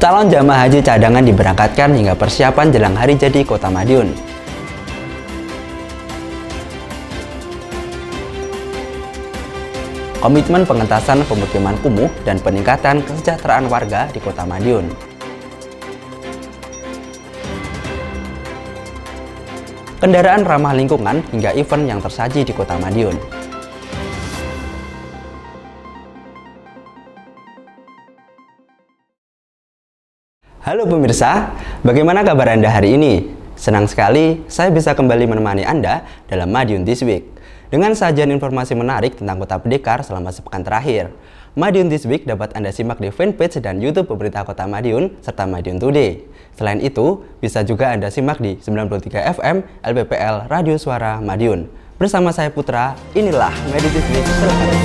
Calon jamaah haji cadangan diberangkatkan hingga persiapan jelang hari jadi Kota Madiun. Komitmen pengentasan pemukiman kumuh dan peningkatan kesejahteraan warga di Kota Madiun. Kendaraan ramah lingkungan hingga event yang tersaji di Kota Madiun. Halo pemirsa, bagaimana kabar Anda hari ini? Senang sekali saya bisa kembali menemani Anda dalam Madiun This Week dengan sajian informasi menarik tentang Kota Pendekar selama sepekan terakhir. Madiun This Week dapat Anda simak di fanpage dan YouTube pemerintah Kota Madiun serta Madiun Today. Selain itu, bisa juga Anda simak di 93 FM LPPL Radio Suara Madiun. Bersama saya Putra, inilah Madiun This Week selengkapnya.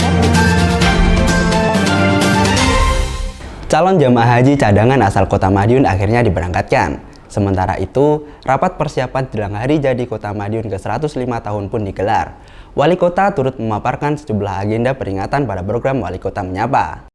Calon jamaah haji cadangan asal Kota Madiun akhirnya diberangkatkan. Sementara itu, rapat persiapan jelang hari jadi Kota Madiun ke-105 tahun pun digelar. Wali Kota turut memaparkan sejumlah agenda peringatan pada program Wali Kota Menyapa.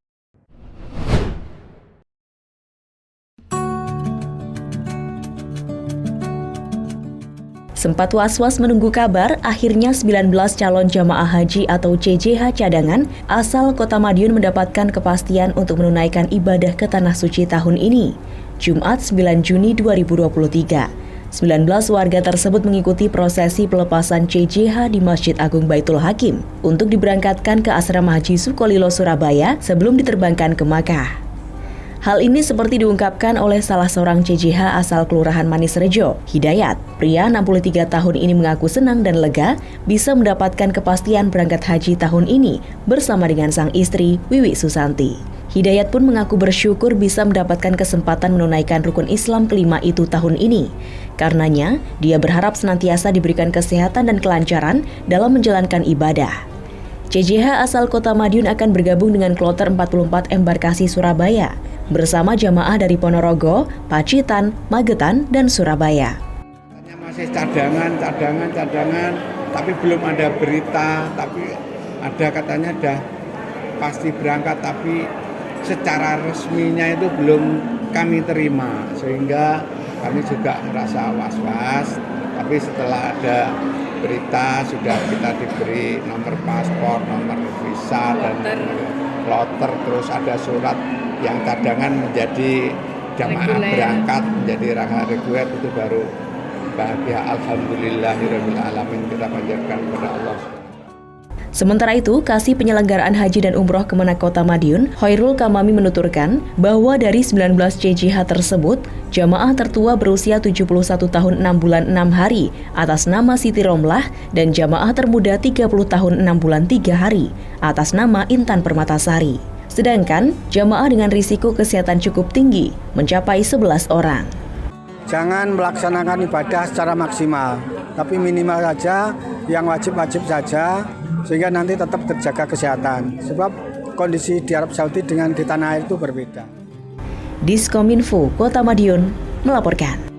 Sempat was-was menunggu kabar, akhirnya 19 calon jamaah haji atau CJH cadangan asal Kota Madiun mendapatkan kepastian untuk menunaikan ibadah ke Tanah Suci tahun ini, Jumat 9 Juni 2023. 19 warga tersebut mengikuti prosesi pelepasan CJH di Masjid Agung Baitul Hakim untuk diberangkatkan ke Asrama Haji Sukolilo, Surabaya sebelum diterbangkan ke Makkah. Hal ini seperti diungkapkan oleh salah seorang CJH asal Kelurahan Manis Rejo, Hidayat. Pria 63 tahun ini mengaku senang dan lega bisa mendapatkan kepastian berangkat haji tahun ini bersama dengan sang istri, Wiwi Susanti. Hidayat pun mengaku bersyukur bisa mendapatkan kesempatan menunaikan rukun Islam kelima itu tahun ini. Karenanya, dia berharap senantiasa diberikan kesehatan dan kelancaran dalam menjalankan ibadah. CJH asal Kota Madiun akan bergabung dengan Kloter 44 Embarkasi Surabaya bersama jamaah dari Ponorogo, Pacitan, Magetan, dan Surabaya. Masih cadangan, tapi belum ada berita, tapi ada katanya dah pasti berangkat, tapi secara resminya itu belum kami terima, sehingga kami juga merasa was-was, tapi setelah ada berita sudah kita diberi nomor paspor, nomor visa, dan kloter, terus ada surat yang cadangan menjadi jamaah berangkat menjadi rangka reguler, itu baru bahagia. Alhamdulillahirabbil alamin, kita panjatkan kepada Allah. Sementara itu, Kasih Penyelenggaraan Haji dan Umroh Kemenak Kota Madiun, Hoirul Kamami menuturkan bahwa dari 19 CJH tersebut, jamaah tertua berusia 71 tahun 6 bulan 6 hari atas nama Siti Romlah dan jamaah termuda 30 tahun 6 bulan 3 hari atas nama Intan Permatasari. Sedangkan jamaah dengan risiko kesehatan cukup tinggi mencapai 11 orang. Jangan melaksanakan ibadah secara maksimal, tapi minimal saja, yang wajib-wajib saja, sehingga nanti tetap terjaga kesehatan. Sebab kondisi di Arab Saudi dengan di tanah air itu berbeda. Diskominfo Kota Madiun melaporkan.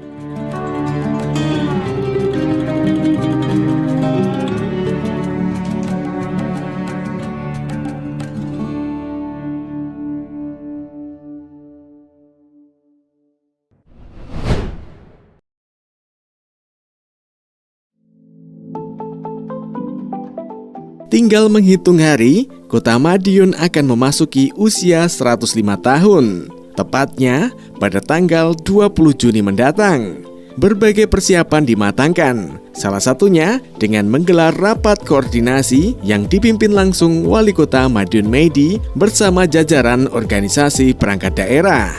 Tinggal menghitung hari, Kota Madiun akan memasuki usia 105 tahun, tepatnya pada tanggal 20 Juni mendatang. Berbagai persiapan dimatangkan, salah satunya dengan menggelar rapat koordinasi yang dipimpin langsung Wali Kota Madiun Meidi bersama jajaran organisasi perangkat daerah.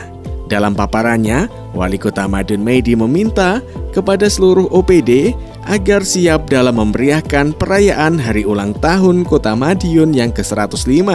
Dalam paparannya, Wali Kota Madiun Meidi meminta kepada seluruh OPD agar siap dalam memeriahkan perayaan Hari Ulang Tahun Kota Madiun yang ke-105.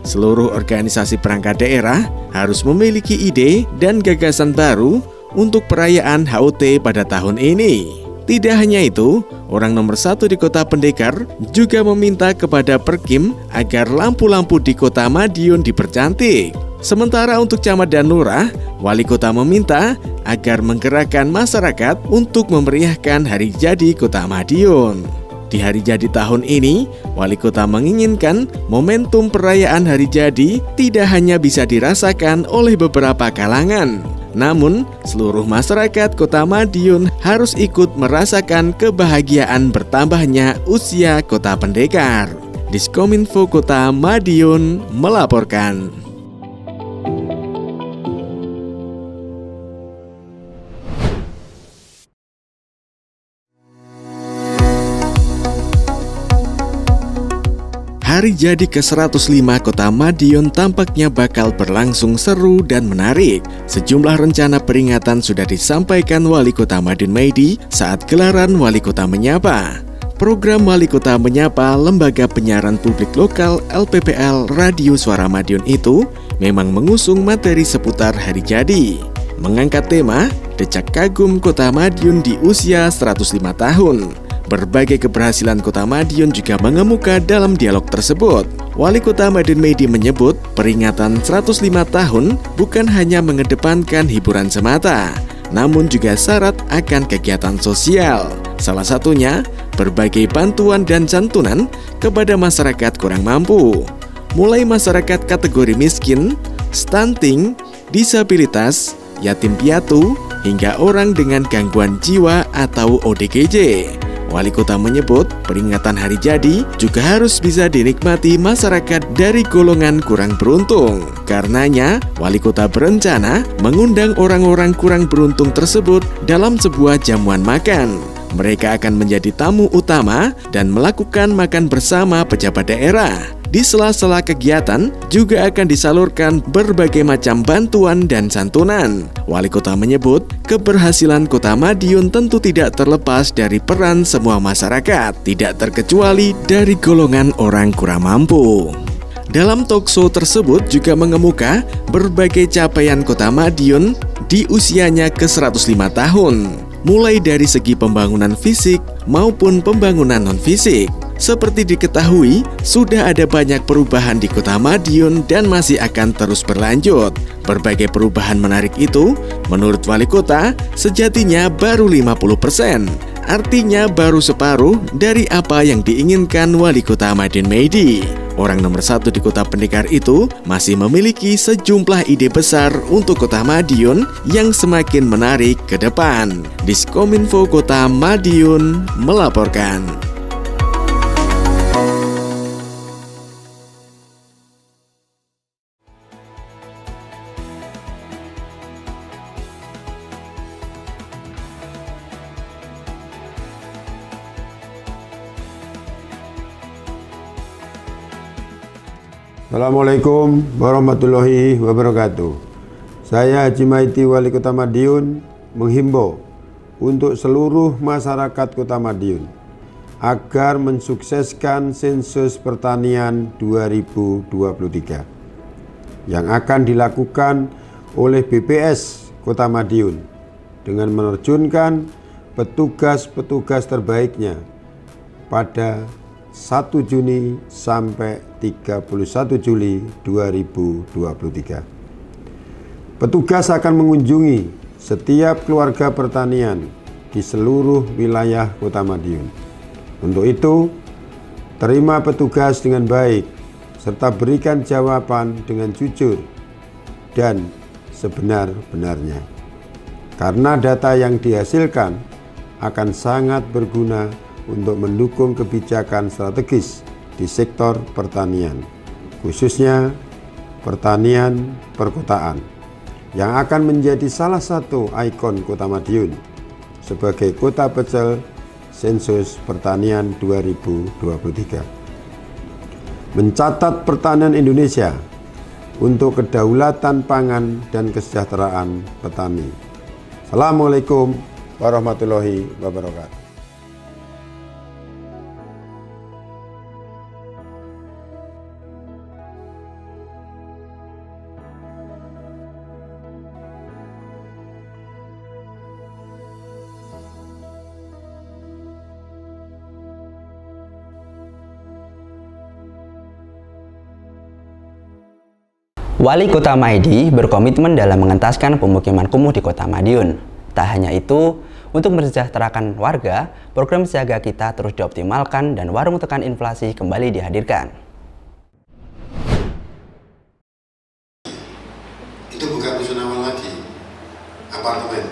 Seluruh organisasi perangkat daerah harus memiliki ide dan gagasan baru untuk perayaan HUT pada tahun ini. Tidak hanya itu, orang nomor 1 di Kota Pendekar juga meminta kepada Perkim agar lampu-lampu di Kota Madiun dipercantik. Sementara untuk camat dan lurah, Wali Kota meminta agar menggerakkan masyarakat untuk memeriahkan hari jadi Kota Madiun. Di hari jadi tahun ini, Wali Kota menginginkan momentum perayaan hari jadi tidak hanya bisa dirasakan oleh beberapa kalangan, namun seluruh masyarakat Kota Madiun harus ikut merasakan kebahagiaan bertambahnya usia Kota Pendekar. Diskominfo Kota Madiun melaporkan. Hari jadi ke-105 Kota Madiun tampaknya bakal berlangsung seru dan menarik. Sejumlah rencana peringatan sudah disampaikan Wali Kota Madiun Maidi saat gelaran Wali Kota Menyapa. Program Wali Kota Menyapa Lembaga Penyiaran Publik Lokal LPPL Radio Suara Madiun itu memang mengusung materi seputar hari jadi. Mengangkat tema Decak Kagum Kota Madiun di usia 105 tahun. Berbagai keberhasilan Kota Madiun juga mengemuka dalam dialog tersebut. Wali Kota Madiun Maidi menyebut peringatan 105 tahun bukan hanya mengedepankan hiburan semata, namun juga syarat akan kegiatan sosial. Salah satunya berbagai bantuan dan santunan kepada masyarakat kurang mampu, mulai masyarakat kategori miskin, stunting, disabilitas, yatim piatu, hingga orang dengan gangguan jiwa atau ODGJ. Wali Kota menyebut peringatan hari jadi juga harus bisa dinikmati masyarakat dari golongan kurang beruntung. Karenanya, Wali Kota berencana mengundang orang-orang kurang beruntung tersebut dalam sebuah jamuan makan. Mereka akan menjadi tamu utama dan melakukan makan bersama pejabat daerah. Di sela-sela kegiatan juga akan disalurkan berbagai macam bantuan dan santunan. Wali Kota menyebut keberhasilan Kota Madiun tentu tidak terlepas dari peran semua masyarakat, tidak terkecuali dari golongan orang kurang mampu. Dalam talkshow tersebut juga mengemuka berbagai capaian Kota Madiun di usianya ke-105 tahun, mulai dari segi pembangunan fisik maupun pembangunan non-fisik. Seperti diketahui, sudah ada banyak perubahan di Kota Madiun dan masih akan terus berlanjut. Berbagai perubahan menarik itu, menurut Wali Kota, sejatinya baru 50%. Artinya baru separuh dari apa yang diinginkan Wali Kota Madiun Maidi. Orang nomor 1 di Kota Pendekar itu masih memiliki sejumlah ide besar untuk Kota Madiun yang semakin menarik ke depan. Diskominfo Kota Madiun melaporkan. Assalamualaikum warahmatullahi wabarakatuh. Saya Haji Maidi, Wali Kota Madiun, menghimbau untuk seluruh masyarakat Kota Madiun agar mensukseskan sensus pertanian 2023 yang akan dilakukan oleh BPS Kota Madiun dengan menerjunkan petugas-petugas terbaiknya pada 1 Juni sampai 31 Juli 2023. Petugas akan mengunjungi setiap keluarga pertanian di seluruh wilayah Kota Madiun. Untuk itu, terima petugas dengan baik serta berikan jawaban dengan jujur dan sebenar-benarnya. Karena data yang dihasilkan akan sangat berguna untuk mendukung kebijakan strategis di sektor pertanian, khususnya pertanian perkotaan, yang akan menjadi salah satu ikon Kota Madiun sebagai kota pecel sensus pertanian 2023. Mencatat pertanian Indonesia untuk kedaulatan pangan dan kesejahteraan petani. Assalamualaikum warahmatullahi wabarakatuh. Wali Kota Maidi berkomitmen dalam mengentaskan pemukiman kumuh di Kota Madiun. Tak hanya itu, Untuk mensejahterakan warga, program Siaga Kita terus dioptimalkan dan warung tekan inflasi kembali dihadirkan. Itu bukan rusun awal lagi, apartemen.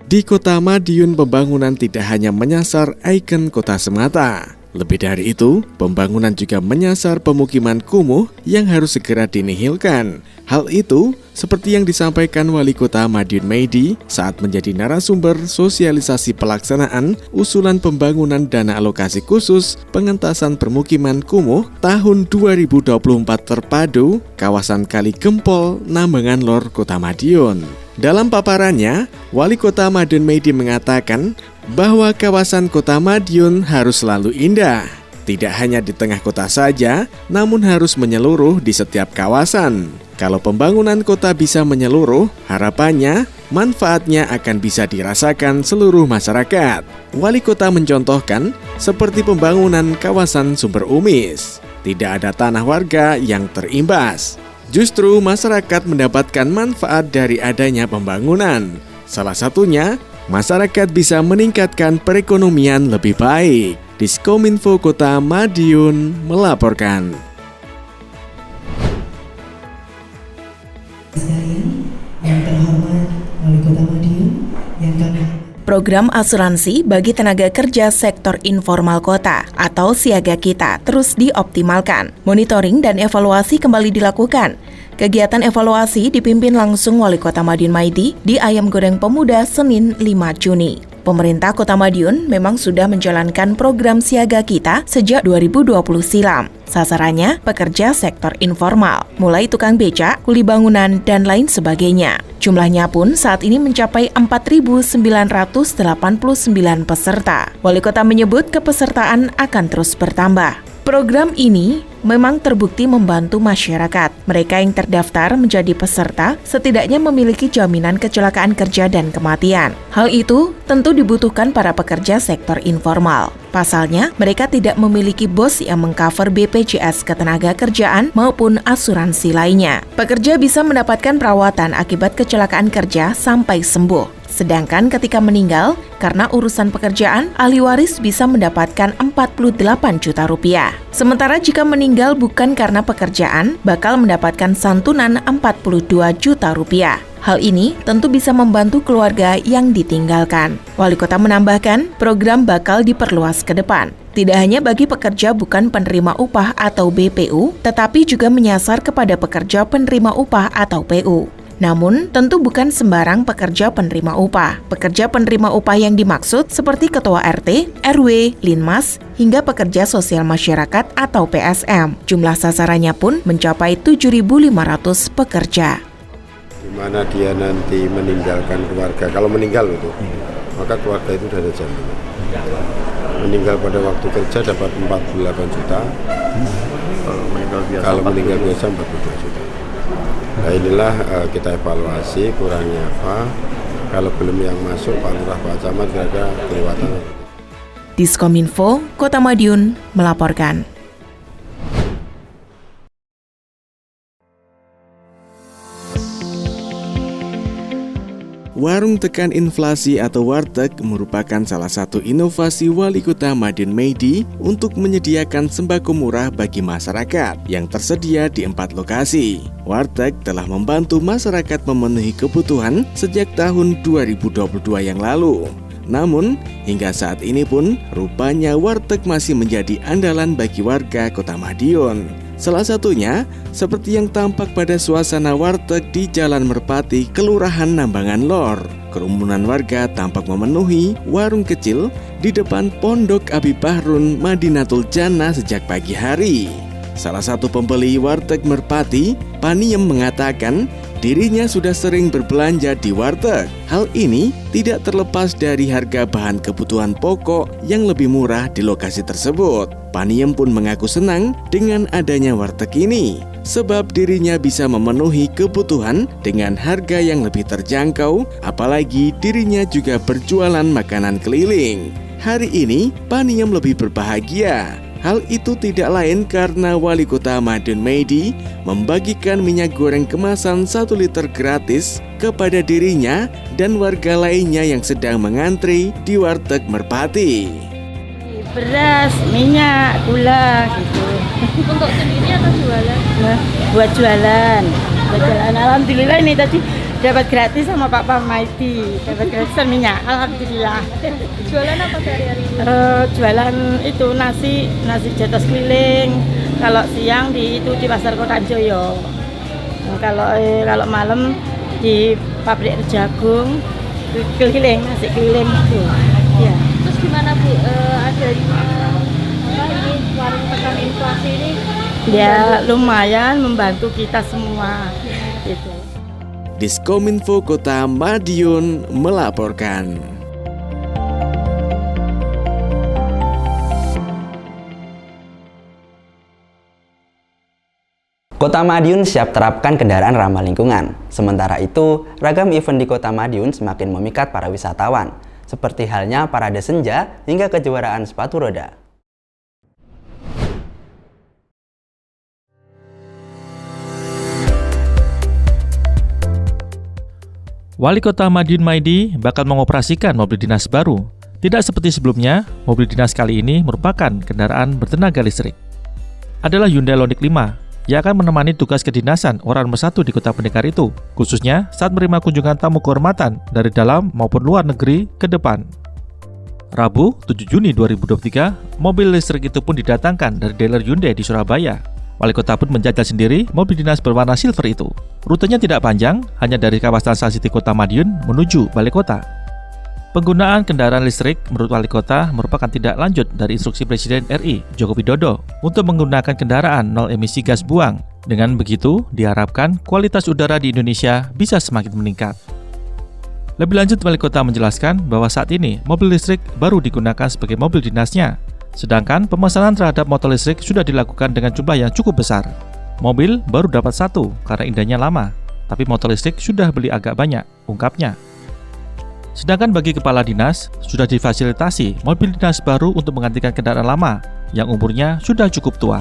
Di Kota Madiun, pembangunan tidak hanya menyasar ikon kota semata. Lebih dari itu, pembangunan juga menyasar pemukiman kumuh yang harus segera dinihilkan. Hal itu seperti yang disampaikan Wali Kota Madiun Meidi saat menjadi narasumber sosialisasi pelaksanaan usulan pembangunan dana alokasi khusus pengentasan permukiman kumuh tahun 2024 terpadu kawasan Kali Gempol, Nambangan Lor, Kota Madiun. Dalam paparannya, Wali Kota Madiun Meidi mengatakan bahwa kawasan Kota Madiun harus selalu indah. Tidak hanya di tengah kota saja, namun harus menyeluruh di setiap kawasan. Kalau pembangunan kota bisa menyeluruh, harapannya manfaatnya akan bisa dirasakan seluruh masyarakat. Wali Kota mencontohkan seperti pembangunan kawasan Sumber Umis. Tidak ada tanah warga yang terimbas. Justru masyarakat mendapatkan manfaat dari adanya pembangunan. Salah satunya, masyarakat bisa meningkatkan perekonomian lebih baik. Diskominfo Kota Madiun melaporkan. Yang terhormat Wali Kota Madiun, yang kami Program asuransi bagi tenaga kerja sektor informal kota atau Siaga Kita terus dioptimalkan. Monitoring dan evaluasi kembali dilakukan. Kegiatan evaluasi dipimpin langsung Wali Kota Madiun Meidi di Ayam Goreng Pemuda Senin 5 Juni. Pemerintah Kota Madiun memang sudah menjalankan program Siaga Kita sejak 2020 silam. Sasarannya pekerja sektor informal, mulai tukang becak, kuli bangunan, dan lain sebagainya. Jumlahnya pun saat ini mencapai 4.989 peserta. Wali Kota menyebut kepesertaan akan terus bertambah. Program ini memang terbukti membantu masyarakat. Mereka yang terdaftar menjadi peserta setidaknya memiliki jaminan kecelakaan kerja dan kematian. Hal itu tentu dibutuhkan para pekerja sektor informal. Pasalnya, mereka tidak memiliki bos yang mengcover BPJS Ketenagakerjaan maupun asuransi lainnya. Pekerja bisa mendapatkan perawatan akibat kecelakaan kerja sampai sembuh. Sedangkan ketika meninggal, karena urusan pekerjaan, ahli waris bisa mendapatkan 48 juta rupiah. Sementara jika meninggal bukan karena pekerjaan, bakal mendapatkan santunan 42 juta rupiah. Hal ini tentu bisa membantu keluarga yang ditinggalkan. Wali Kota menambahkan, program bakal diperluas ke depan. Tidak hanya bagi pekerja bukan penerima upah atau BPU, tetapi juga menyasar kepada pekerja penerima upah atau PU. Namun, tentu bukan sembarang pekerja penerima upah. Pekerja penerima upah yang dimaksud seperti Ketua RT, RW, Linmas, hingga pekerja sosial masyarakat atau PSM. Jumlah sasarannya pun mencapai 7.500 pekerja. Di mana dia nanti meninggalkan keluarga, kalau meninggal itu, maka keluarga itu sudah ada jaminan. Meninggal pada waktu kerja dapat 48 juta, kalau meninggal biasa 42 juta. Nah inilah kita evaluasi kurangnya apa, kalau belum yang masuk Pak Lurah Pak Camat kira-kira kelewatan. Diskominfo Kota Madiun melaporkan. Warung tekan inflasi atau warteg merupakan salah satu inovasi Wali Kota Madiun Meidi untuk menyediakan sembako murah bagi masyarakat yang tersedia di 4 lokasi. Warteg telah membantu masyarakat memenuhi kebutuhan sejak tahun 2022 yang lalu. Namun, hingga saat ini pun rupanya warteg masih menjadi andalan bagi warga Kota Madiun. Salah satunya, seperti yang tampak pada suasana warteg di Jalan Merpati, Kelurahan Nambangan Lor. Kerumunan warga tampak memenuhi warung kecil di depan Pondok Abi Bahrun Madinatul Jannah sejak pagi hari. Salah satu pembeli warteg Merpati, Paniem, mengatakan dirinya sudah sering berbelanja di warteg. Hal ini tidak terlepas dari harga bahan kebutuhan pokok yang lebih murah di lokasi tersebut. Paniem pun mengaku senang dengan adanya warteg ini, sebab dirinya bisa memenuhi kebutuhan dengan harga yang lebih terjangkau, apalagi dirinya juga berjualan makanan keliling. Hari ini, Paniem lebih berbahagia Hal itu tidak lain karena Wali Kota Madiun Maidi membagikan minyak goreng kemasan 1 liter gratis kepada dirinya dan warga lainnya yang sedang mengantri di Warteg Merpati. Beras, minyak, gula gitu. Untuk sendiri atau jualan? Nah, buat jualan. Alhamdulillah ini tadi dapat gratis sama Pak Parmaidi, dapat gratisan minyak. Alhamdulillah. Jualan apa sehari-hari? Jualan itu nasi jatuh keliling. Kalau siang di Pasar Kota Joyo. Kalau malam di pabrik jagung keliling, nasi keliling itu. Ya. Terus gimana Bu? Adanya ini warung tekan inflasi ini? Ya lumayan membantu kita semua. Gitu. Diskominfo Kota Madiun melaporkan. Kota Madiun siap terapkan kendaraan ramah lingkungan. Sementara itu, ragam event di Kota Madiun semakin memikat para wisatawan, seperti halnya parade senja hingga kejuaraan sepatu roda. Wali Kota Madiun Maidi bakal mengoperasikan mobil dinas baru. Tidak seperti sebelumnya, mobil dinas kali ini merupakan kendaraan bertenaga listrik. Adalah Hyundai Ioniq 5 yang akan menemani tugas kedinasan orang nomor 1 di Kota Pendekar itu, khususnya saat menerima kunjungan tamu kehormatan dari dalam maupun luar negeri ke depan. Rabu, 7 Juni 2023, mobil listrik itu pun didatangkan dari dealer Hyundai di Surabaya. Wali Kota pun menjajal sendiri mobil dinas berwarna silver itu. Rutenya tidak panjang, hanya dari kawasan Sun City Kota Madiun menuju Balai Kota. Penggunaan kendaraan listrik menurut Wali Kota merupakan tindak lanjut dari instruksi Presiden RI Joko Widodo untuk menggunakan kendaraan nol emisi gas buang. Dengan begitu, diharapkan kualitas udara di Indonesia bisa semakin meningkat. Lebih lanjut, Wali Kota menjelaskan bahwa saat ini mobil listrik baru digunakan sebagai mobil dinasnya, sedangkan pemesanan terhadap motor listrik sudah dilakukan dengan jumlah yang cukup besar. Mobil baru dapat 1 karena indahnya lama, tapi motor listrik sudah beli agak banyak, ungkapnya. Sedangkan bagi kepala dinas, sudah difasilitasi mobil dinas baru untuk menggantikan kendaraan lama yang umurnya sudah cukup tua.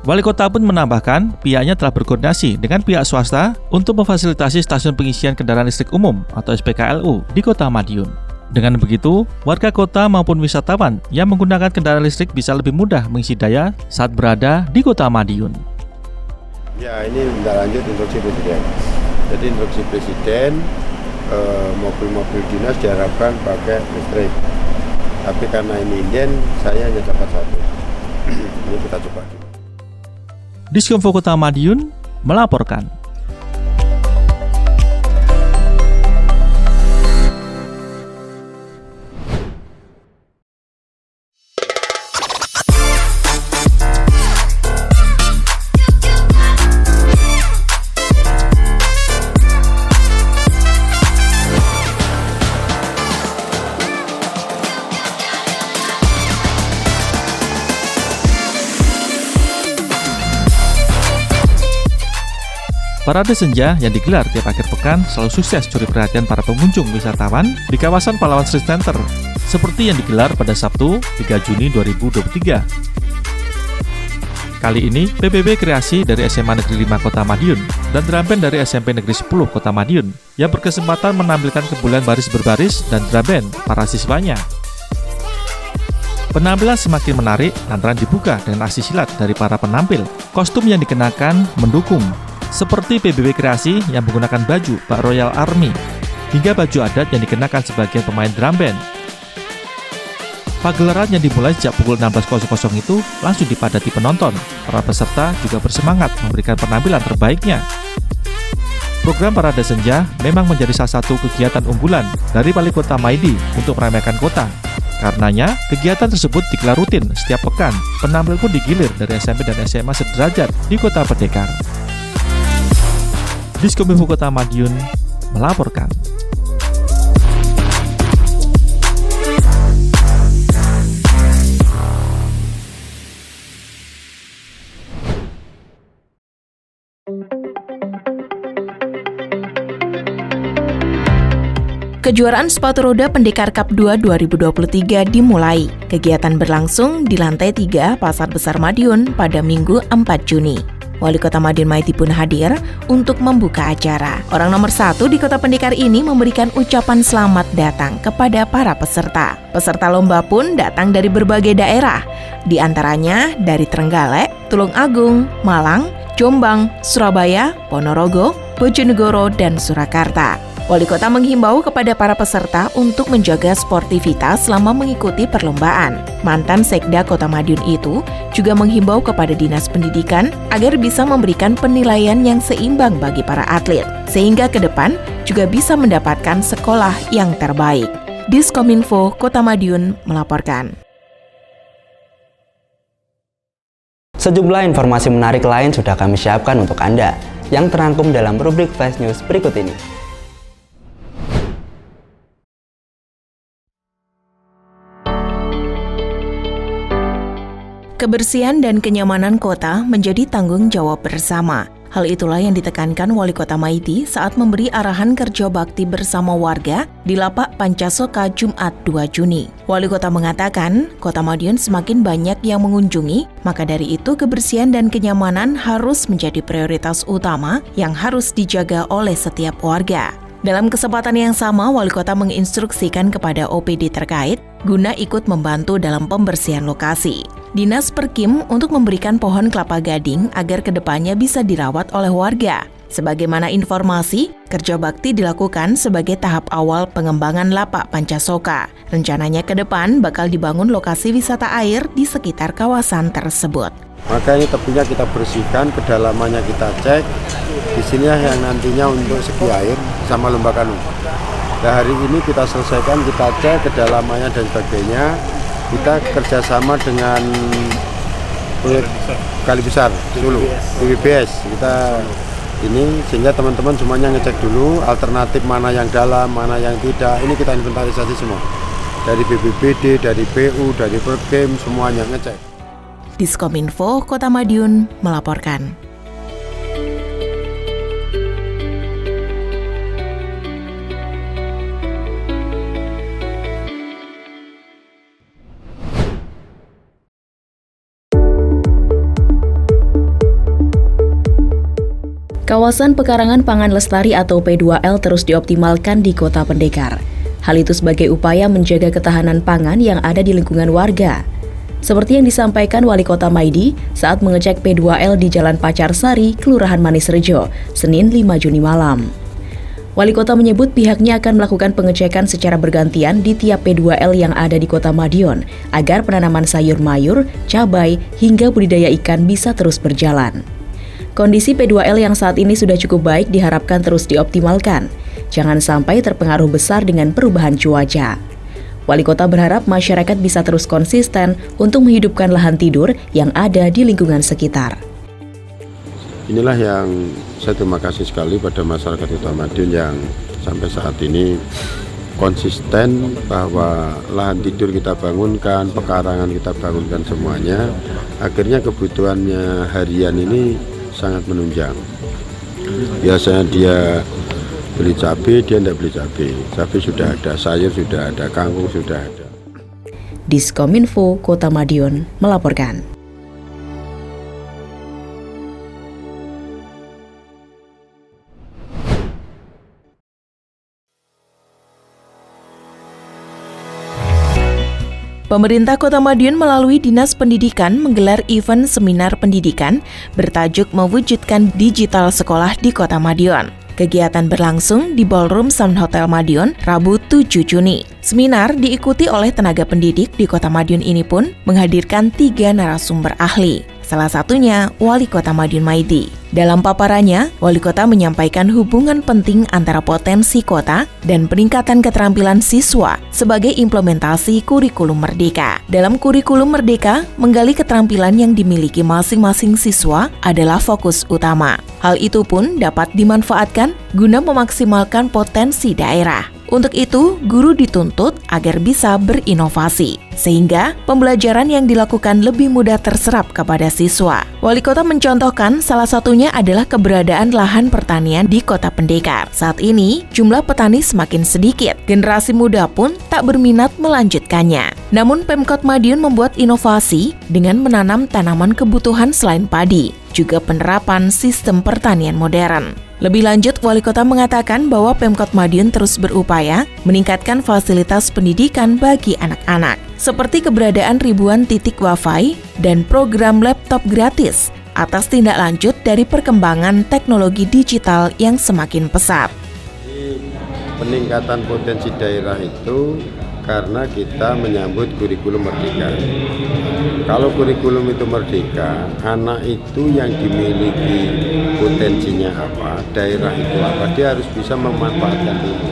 Wali Kota pun menambahkan pihaknya telah berkoordinasi dengan pihak swasta untuk memfasilitasi stasiun pengisian kendaraan listrik umum atau SPKLU di Kota Madiun. Dengan begitu, warga kota maupun wisatawan yang menggunakan kendaraan listrik bisa lebih mudah mengisi daya saat berada di Kota Madiun. Ya, ini tindak lanjut instruksi Presiden. Jadi instruksi Presiden, mobil-mobil dinas diharapkan pakai listrik. Tapi karena ini inden, saya hanya dapat 1. Ini kita coba. Diskominfo Kota Madiun melaporkan. Parade senja yang digelar tiap akhir pekan selalu sukses curi perhatian para pengunjung wisatawan di kawasan Pahlawan Street Center, seperti yang digelar pada Sabtu 3 Juni 2023. Kali ini, PBB Kreasi dari SMA Negeri 5 Kota Madiun dan drum band dari SMP Negeri 10 Kota Madiun yang berkesempatan menampilkan kebulan baris berbaris dan drum band para siswanya. Penampilan semakin menarik lantaran dibuka dengan aksi silat dari para penampil. Kostum yang dikenakan mendukung, seperti PBB Kreasi yang menggunakan baju Pak Royal Army, hingga baju adat yang dikenakan sebagian pemain drum band. Pagelaran yang dimulai sejak pukul 16.00 itu langsung dipadati penonton. Para peserta juga bersemangat memberikan penampilan terbaiknya. Program Parade Senja memang menjadi salah satu kegiatan unggulan dari Wali Kota Maidi untuk meramaikan kota. Karenanya, kegiatan tersebut digelar rutin setiap pekan. Penampil pun digilir dari SMP dan SMA sederajat di Kota Pendekar. Diskominfo Kota Madiun melaporkan. Kejuaraan sepatu roda Pendekar Cup 2 2023 dimulai. Kegiatan berlangsung di lantai 3 Pasar Besar Madiun pada Minggu 4 Juni. Wali Kota Madiun Maidi pun hadir untuk membuka acara. Orang nomor 1 di Kota Pendekar ini memberikan ucapan selamat datang kepada para peserta. Peserta lomba pun datang dari berbagai daerah, di antaranya dari Trenggalek, Tulung Agung, Malang, Jombang, Surabaya, Ponorogo, Bojonegoro, dan Surakarta. Wali Kota menghimbau kepada para peserta untuk menjaga sportivitas selama mengikuti perlombaan. Mantan Sekda Kota Madiun itu juga menghimbau kepada Dinas Pendidikan agar bisa memberikan penilaian yang seimbang bagi para atlet, sehingga ke depan juga bisa mendapatkan sekolah yang terbaik. Diskominfo Kota Madiun melaporkan. Sejumlah informasi menarik lain sudah kami siapkan untuk Anda, yang terangkum dalam rubrik Flash News berikut ini. Kebersihan dan kenyamanan kota menjadi tanggung jawab bersama. Hal itulah yang ditekankan Wali Kota Maidi saat memberi arahan kerja bakti bersama warga di Lapak Pancasoka Jumat 2 Juni. Wali Kota mengatakan, Kota Madiun semakin banyak yang mengunjungi, maka dari itu kebersihan dan kenyamanan harus menjadi prioritas utama yang harus dijaga oleh setiap warga. Dalam kesempatan yang sama, Wali Kota menginstruksikan kepada OPD terkait guna ikut membantu dalam pembersihan lokasi. Dinas Perkim untuk memberikan pohon kelapa gading agar kedepannya bisa dirawat oleh warga. Sebagaimana informasi, kerja bakti dilakukan sebagai tahap awal pengembangan Lapak Pancasoka. Rencananya ke depan bakal dibangun lokasi wisata air di sekitar kawasan tersebut. Maka ini tepinya kita bersihkan, kedalamannya kita cek. Di sinilah yang nantinya untuk segi air sama lembaga kanu. Nah, hari ini kita selesaikan, kita cek kedalamannya dan sebagainya. Kita kerjasama dengan proyek Kali Besar Sulu, PBBS. Kita ini sehingga teman-teman semuanya ngecek dulu alternatif mana yang dalam, mana yang tidak. Ini kita inventarisasi semua. Dari BPBD, dari PU, dari Perkim, semuanya ngecek. Diskominfo Kota Madiun melaporkan. Kawasan Pekarangan Pangan Lestari atau P2L terus dioptimalkan di Kota Pendekar. Hal itu sebagai upaya menjaga ketahanan pangan yang ada di lingkungan warga. Seperti yang disampaikan Wali Kota Maidi saat mengecek P2L di Jalan Pacarsari, Kelurahan Manisrejo, Senin 5 Juni malam. Wali Kota menyebut pihaknya akan melakukan pengecekan secara bergantian di tiap P2L yang ada di Kota Madiun agar penanaman sayur mayur, cabai, hingga budidaya ikan bisa terus berjalan. Kondisi P2L yang saat ini sudah cukup baik diharapkan terus dioptimalkan. Jangan sampai terpengaruh besar dengan perubahan cuaca. Wali Kota berharap masyarakat bisa terus konsisten untuk menghidupkan lahan tidur yang ada di lingkungan sekitar. Inilah yang saya terima kasih sekali pada masyarakat Kota Madiun yang sampai saat ini konsisten bahwa lahan tidur kita bangunkan, pekarangan kita bangunkan semuanya. Akhirnya kebutuhannya harian ini sangat menunjang. Biasanya dia beli cabai, dia tidak beli cabai. Cabai sudah ada, sayur sudah ada, kangkung sudah ada. Diskominfo Kota Madiun melaporkan. Pemerintah Kota Madiun melalui Dinas Pendidikan menggelar event seminar pendidikan bertajuk Mewujudkan Digital Sekolah di Kota Madiun. Kegiatan berlangsung di Ballroom Sun Hotel Madiun, Rabu 7 Juni. Seminar diikuti oleh tenaga pendidik di Kota Madiun ini pun menghadirkan 3 narasumber ahli. Salah satunya Wali Kota Madiun Maidi. Dalam paparannya, Wali Kota menyampaikan hubungan penting antara potensi kota dan peningkatan keterampilan siswa sebagai implementasi kurikulum merdeka. Dalam kurikulum merdeka, menggali keterampilan yang dimiliki masing-masing siswa adalah fokus utama. Hal itu pun dapat dimanfaatkan guna memaksimalkan potensi daerah. Untuk itu, guru dituntut agar bisa berinovasi, sehingga pembelajaran yang dilakukan lebih mudah terserap kepada siswa. Wali Kota mencontohkan salah satunya adalah keberadaan lahan pertanian di Kota Pendekar. Saat ini, jumlah petani semakin sedikit. Generasi muda pun tak berminat melanjutkannya. Namun Pemkot Madiun membuat inovasi dengan menanam tanaman kebutuhan selain padi, juga penerapan sistem pertanian modern. Lebih lanjut, Wali Kota mengatakan bahwa Pemkot Madiun terus berupaya meningkatkan fasilitas pendidikan bagi anak-anak, seperti keberadaan ribuan titik Wi-Fi dan program laptop gratis atas tindak lanjut dari perkembangan teknologi digital yang semakin pesat. Peningkatan potensi daerah itu karena kita menyambut kurikulum merdeka. Kalau kurikulum itu merdeka, anak itu yang dimiliki potensinya apa, daerah itu apa, dia harus bisa memanfaatkan itu.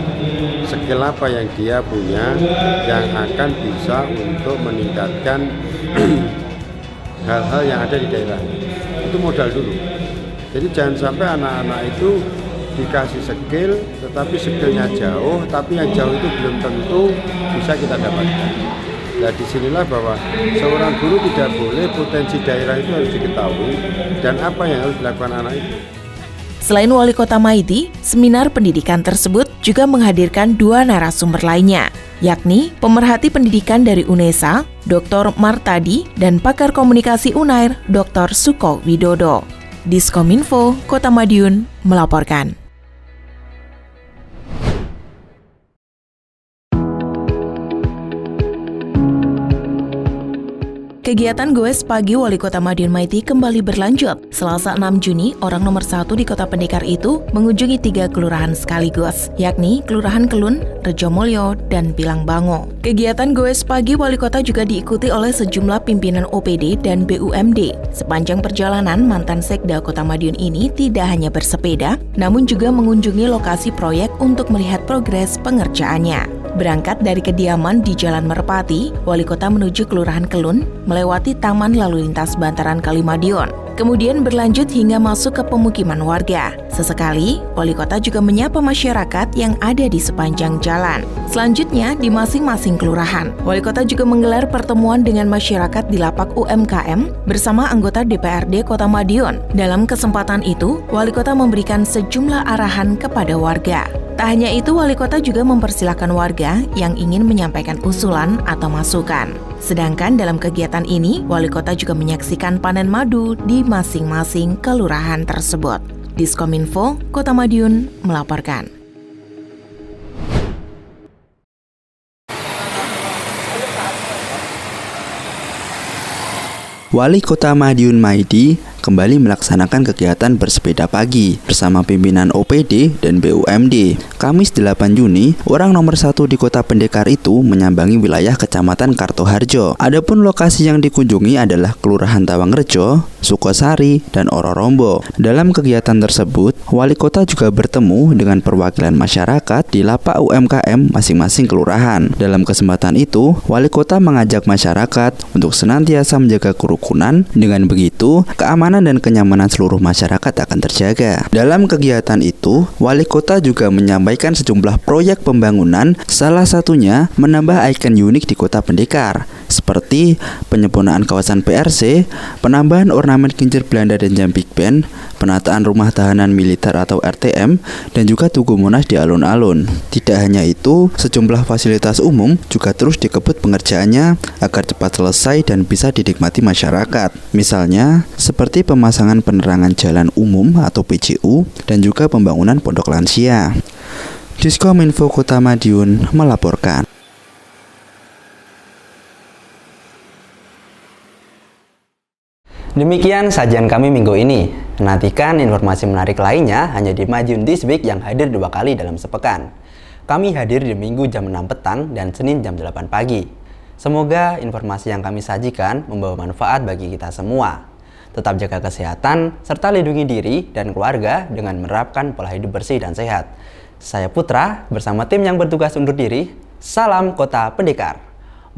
Skill apa yang dia punya yang akan bisa untuk meningkatkan hal-hal yang ada di daerah. Itu modal dulu. Jadi jangan sampai anak-anak itu dikasih skill, tetapi skillnya jauh, tapi yang jauh itu belum tentu bisa kita dapatkan. Nah, disinilah bahwa seorang guru tidak boleh potensi daerah itu harus diketahui dan apa yang harus dilakukan anak itu. Selain Wali Kota Maidi, seminar pendidikan tersebut juga menghadirkan 2 narasumber lainnya, yakni pemerhati pendidikan dari UNESA, Dr. Martadi, dan pakar komunikasi UNAIR, Dr. Suko Widodo. Diskominfo, Kota Madiun, melaporkan. Kegiatan Goes Pagi Wali Kota Madiun Maidi kembali berlanjut. Selasa 6 Juni, orang nomor 1 di Kota Pendekar itu mengunjungi 3 kelurahan sekaligus, yakni Kelurahan Kelun, Rejomulyo, dan Bilangbango. Kegiatan Goes Pagi Wali Kota juga diikuti oleh sejumlah pimpinan OPD dan BUMD. Sepanjang perjalanan, mantan Sekda Kota Madiun ini tidak hanya bersepeda, namun juga mengunjungi lokasi proyek untuk melihat progres pengerjaannya. Berangkat dari kediaman di Jalan Merpati, Wali Kota menuju Kelurahan Kelun, melewati Taman Lalu Lintas Bantaran Kalimadion. Kemudian berlanjut hingga masuk ke pemukiman warga. Sesekali, Wali Kota juga menyapa masyarakat yang ada di sepanjang jalan. Selanjutnya, di masing-masing kelurahan, Wali Kota juga menggelar pertemuan dengan masyarakat di lapak UMKM bersama anggota DPRD Kota Madiun. Dalam kesempatan itu, Wali Kota memberikan sejumlah arahan kepada warga. Tak hanya itu, Wali Kota juga mempersilahkan warga yang ingin menyampaikan usulan atau masukan. Sedangkan dalam kegiatan ini, Wali Kota juga menyaksikan panen madu di masing-masing kelurahan tersebut. Diskominfo, Kota Madiun, melaporkan. Wali Kota Madiun Maidi kembali melaksanakan kegiatan bersepeda pagi bersama pimpinan OPD dan BUMD. Kamis 8 Juni, orang nomor 1 di Kota Pendekar itu menyambangi wilayah Kecamatan Kartoharjo. Adapun lokasi yang dikunjungi adalah Kelurahan Tawangrejo, Sukosari, dan Ororombo. Dalam kegiatan tersebut, Wali Kota juga bertemu dengan perwakilan masyarakat di lapak UMKM masing-masing kelurahan. Dalam kesempatan itu, Wali Kota mengajak masyarakat untuk senantiasa menjaga kerukunan. Dengan begitu, keamanan dan kenyamanan seluruh masyarakat akan terjaga. Dalam kegiatan itu, Wali Kota juga menyampaikan sejumlah proyek pembangunan, salah satunya menambah ikon unik di Kota Pendekar, seperti penyempurnaan kawasan PRC, penambahan ornamen kincir Belanda dan jam Big Ben, penataan rumah tahanan militer atau RTM, dan juga Tugu Monas di alun-alun. Tidak hanya itu, sejumlah fasilitas umum juga terus dikebut pengerjaannya agar cepat selesai dan bisa dinikmati masyarakat. Misalnya, seperti pemasangan penerangan jalan umum atau PJU dan juga pembangunan pondok lansia. Diskominfo Kota Madiun melaporkan. Demikian sajian kami minggu ini. Nantikan informasi menarik lainnya hanya di Madiun This Week yang hadir 2 kali dalam sepekan. Kami hadir di Minggu jam 6 petang dan Senin jam 8 pagi. Semoga informasi yang kami sajikan membawa manfaat bagi kita semua. Tetap jaga kesehatan, serta lindungi diri dan keluarga dengan menerapkan pola hidup bersih dan sehat. Saya Putra, bersama tim yang bertugas undur diri. Salam Kota Pendekar.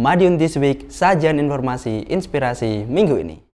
Madiun This Week, sajian informasi inspirasi minggu ini.